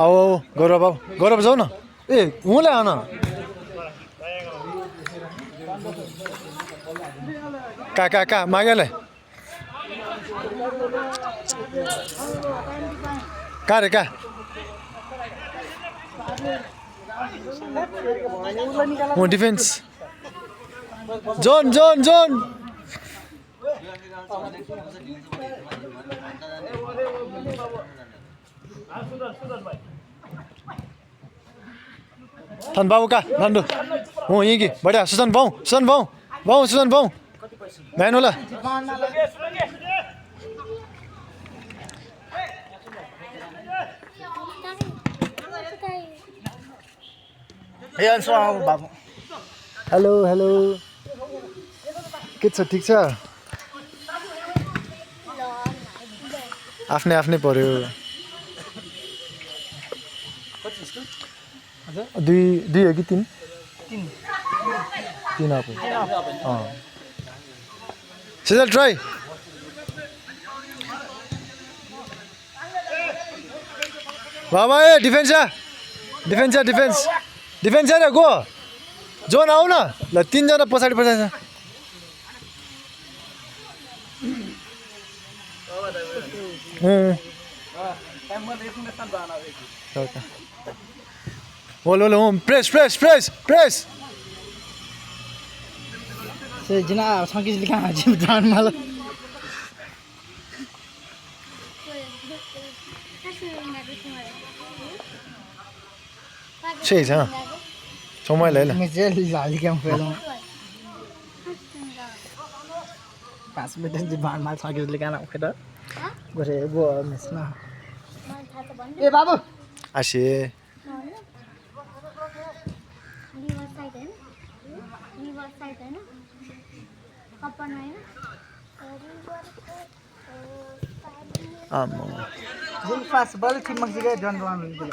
आओ गौरव आओ गौरव जाऊ न ए उलाई आउन का मागेले का रे का डिफेन्स जोन जोन जोन थान बाबु का नन्दु हो यहीँ कि बढिया सुसन बाउ सुसन बाउ भ्यान होला हेलो हेलो के छ ठिक छ आफ्नै पर्यो दुई हो कि तीन आप सिजल ट्राई बाबा ए डिफेन्स अरे गो जोन आऊ न ल तीनजना पछाडि छ बोलो प्रेस से जना संकेत लिखा जिम जान माल छै छ समय ले मैं जेल लाली क्या फेलो 5 मिनट जी बाण माल संकेत लिखा ना खेदा गरे गो मिसना ए बाबु आसे Jadi pas balik sih masih kayak jalan-jalan gitu.